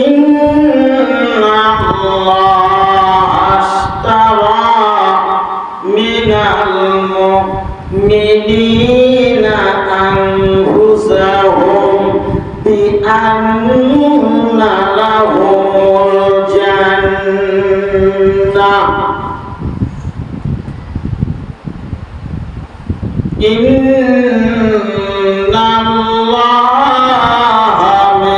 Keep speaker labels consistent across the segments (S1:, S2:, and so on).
S1: ইন্নাল্লাহ আশতারা মিনাল মুমিনিনা আনফুসাহুম বিআন্না লাহুমুল জান্নাহ ইন্নাল্লাহা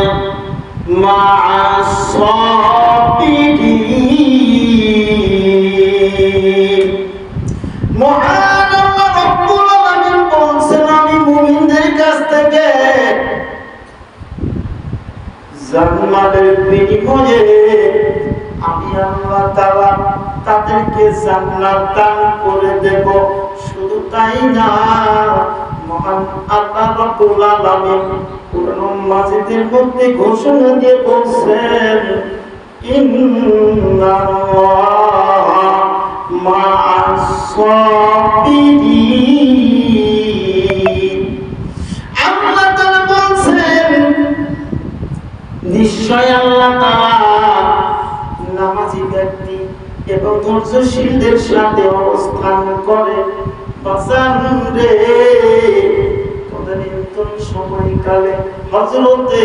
S1: মা'আস সাবিরিন। মহান আল্লাহ রাব্বুল আলামিন বলেন, আমি মুমিনদের কাছ থেকে জান্নাতের বিনিময়ে আমি আল্লাহ তাআলা তাদেরকে জান্নাত দান করে দেব। শুধু তাই না, মহান আল্লাহ রাব্বুল আলামিন কোরআন মাজিদের মধ্যে ঘোষণা দিয়ে বলছেন, ইন্নাল্লাহা মা'আস সাবিরিন। আল্লাহ তাআলা বলছেন, নিশ্চয় আল্লাহ তাআলা নামাজি ব্যক্তি এবং ধৈর্যশীলদের সাথে অবস্থান করে। বাজান রে, তদানীন্তন সময়কালে হযরতে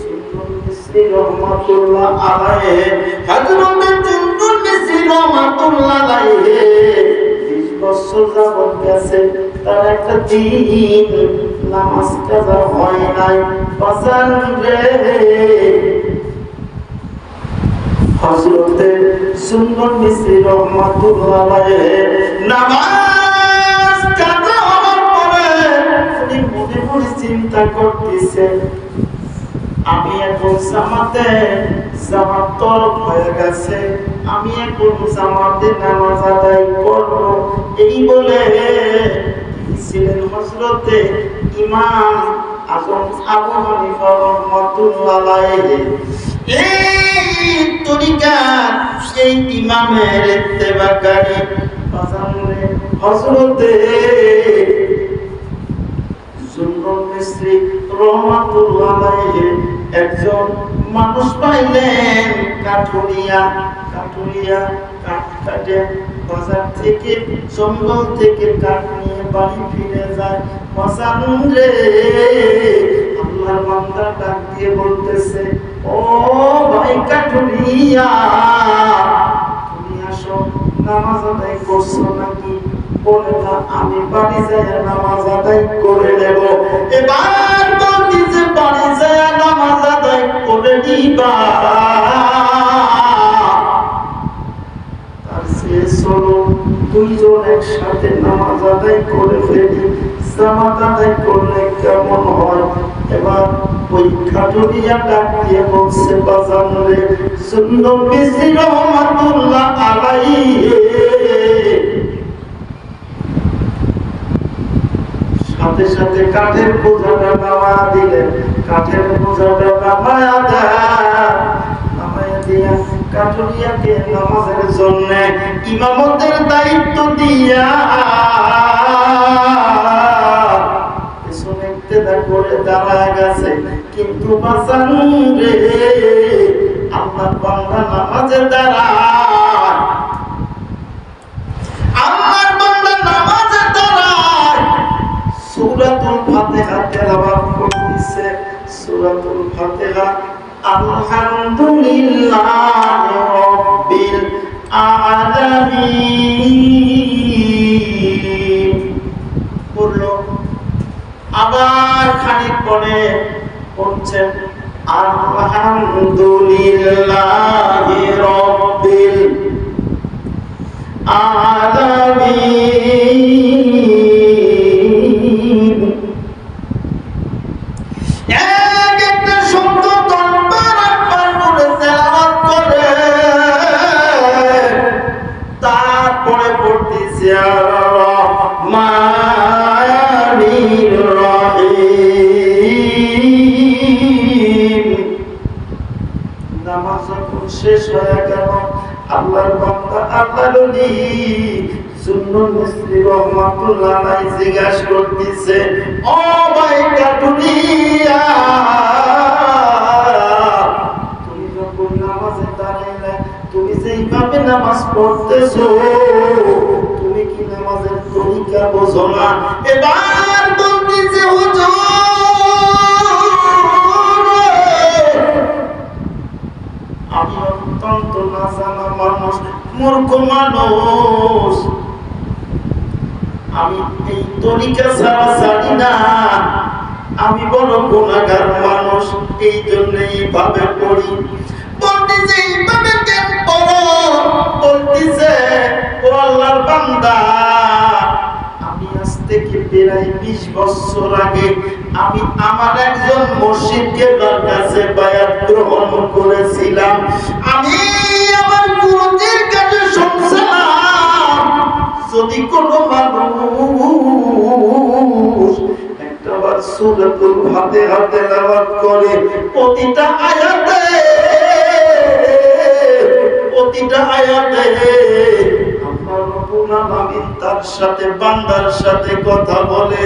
S1: সুন্নুল মিসরি রহমাতুল্লাহ আলাইহি, হযরতে সুন্নুল মিসরি রহমাতুল্লাহ আলাইহি 20 বছর যাবত গেছে, তার একটা দিন নামাজ কাজা হয় নাই। বাজান রে, হযরতে সুন্নুল মিসরি রহমাতুল্লাহ আলাইহি নামাজ কাজা হওয়ার পরে উনি মনে মনে চিন্তা করতেছে, আমি এখন জামাত তরফ হয়ে গেছে, আমি এখন জামাতে নামাজ আদায় করব। এই বলে ছিলেন হযরতে ইমাম আযম আবু হানিফা রাহমাতুল্লাহ আলাইহি। এই তরিকার সেই ইমামের ইত্তেবাকারী বাজারে হযরতে সুন্নুল মিসরি রহমাতুল্লাহ আলাইহি একজন মানুষ পাইলেন, কাঠুরিয়া কাঠ কাটে, বাজার থেকে জঙ্গল থেকে কাঠ নিয়ে বাড়ি ফিরে যায়। বাজার রে, আল্লাহর বান্দা ডাক দিয়ে বলতেছে, ও ভাই কাঠুরিয়া, তুমি আসো, নামাজ আদায় করছো নাকি? বলে না, আমি বাড়ি যায় নামাজ আদায় করে নেব। এবার বলছি যে বাড়ি যায় নামাজ আদায় করে নিবা, তার চেয়ে চলো দুইজন একসাথে নামাজ আদায় করে ফেলি, জামাত আদায় করলে কেমন হয়? এবার ওই খাটুরিয়া ডাক দিয়ে বলছে, বাজান রে, সুন্নুল মিসরি রহমাতুল্লাহ আলাইহি সাথে সাথে কাঠের বোঝাটা নামা দিলেন। কাঠের বোঝাটা নামায়া দিয়া কাঠুরিয়াকে নামাজের জন্য ইমামতের দায়িত্ব দিয়া করে দাঁড়ায় গেছে। কিন্তু বাজান রে, আল্লাহর বান্দা নামাজে দাঁড়ায়, আল্লাহর বান্দা নামাজে দাঁড়ায়, সূরাতুল ফাতিহা তেলাওয়াত করতেছে। সূরাতুল ফাতিহা, আলহামদুলিল্লাহি রাব্বিল আলামিন বললো। আবার খানিক পরে বলছেন, আলহামদুলিল্লাহি রাব্বিল আলামিন। একটা শব্দ বারবার করে তেলাওয়াত করে, তারপরে পড়তেছে আর-রাহমানির রাহিম। নামাজ যখন শেষ হয়ে গেল, আল্লাহর বান্দা আল্লাহর ওলি সুন্নুল মিসরি রহমাতুল্লাহ আলাইহি জিজ্ঞাসা করতেছে, ও ভাই কাটুরিয়া, নামাজ পড়তেছো, তুমি কি নামাজের তরিকা বোঝো না? এবার বলতেছে হুজুর আমি অত্যন্ত না জানা মানুষ, মূর্খ মানুষ, আমি এই তরিকা ছাড়া জানি না, আমি বড় গুনাহগার মানুষ, এই জন্য এইভাবে পড়ি। বলতেছে এইভাবে কেন পড়ো? বলতেছে ও আল্লাহর বান্দা, আমি আজ থেকে প্রায় 20 বছর আগে আমি আমার একজন মুর্শিদকে তার কাছে বায়াত গ্রহণ করেছিলাম। আমি আমার গুরুজির কাছে শুনছিলাম যদি কোনো মানুষ একবার সূরাতুল ফাতিহা তেলাওয়াত করে প্রতিটা আয়াতে আল্লাহ রাব্বুল আলামিন তার সাথে বান্দার সাথে কথা বলে।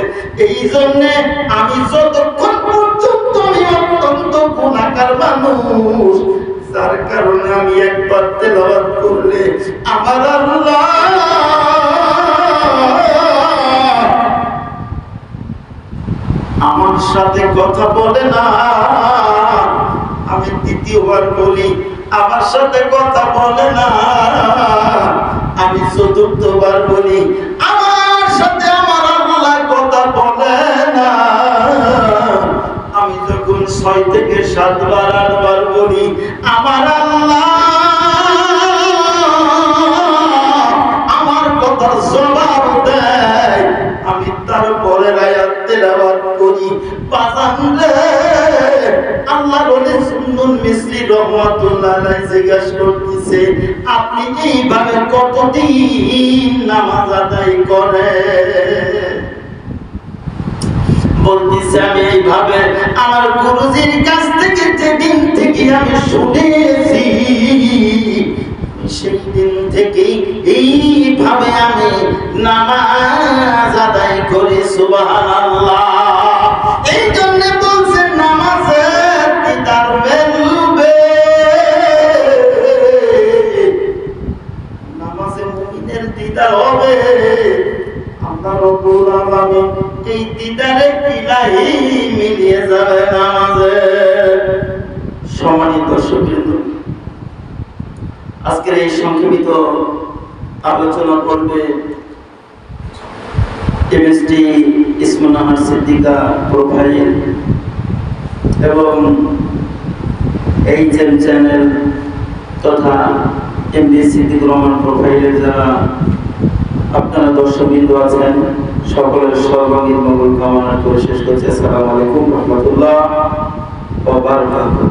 S1: এই জন্য আমি যতক্ষণ পর্যন্ত আমি অত্যন্ত গুনাহগার মানুষ, যার কারণে আমি একবার তেলাওয়াত করলে আমার আল্লাহ আমার সাথে কথা বলে না। আমি দ্বিতীয়বার বলি আমার সাথে কথা বলে না। আমি চতুর্থবার বলি আমার সাথে আমার আল্লাহ কথা বলে না। আমি যখন 6 থেকে 7 বার 8 বার বলি আমার আল্লাহ আমার কথা জবাব দেয়, আমি তারপরে আয়াত তেলাওয়াত করি। বাজান রে, আল্লাহ বলে সুন্নুন মিসরি রাহমাতুল্লাহ আলাইহি জিজ্ঞাসা করতেছে আপনি এইভাবে কতদিন নামাজ আদায় করেন? বলতেছে আমি এইভাবে আমার গুরুজির কাছ থেকে যেদিন থেকে আমি শুনেছি সেই দিন থেকেই এইভাবে আমি নামাজ আদায় করি। সুবহানাল্লাহ। এই জন্য বলছে নামাজের দিদার মেলবে, নামাজে মুমিনের দিদার হবে। আল্লাহ রাব্বুল আলামিন এই দিদারে কিলাই মিলিয়ে যাবে নামাজে। সম্মানিত দর্শকবৃন্দ, আজকের এই সংক্ষিপ্ত আলোচনা করবে এমএসটি ইসমুন্নাহার সিদ্দিকা প্রোফাইল এবং এইচএম চ্যানেল তথা এমডি সিদ্দিকুর রহমান প্রোফাইলের যারা আপনারা দর্শকবৃন্দ আছেন সকলের সর্বাঙ্গীন মঙ্গল কামনা করে শেষ করছি। আসসালামু আলাইকুম ওয়া রাহমাতুল্লাহ ওয়া বারাকাতুহু।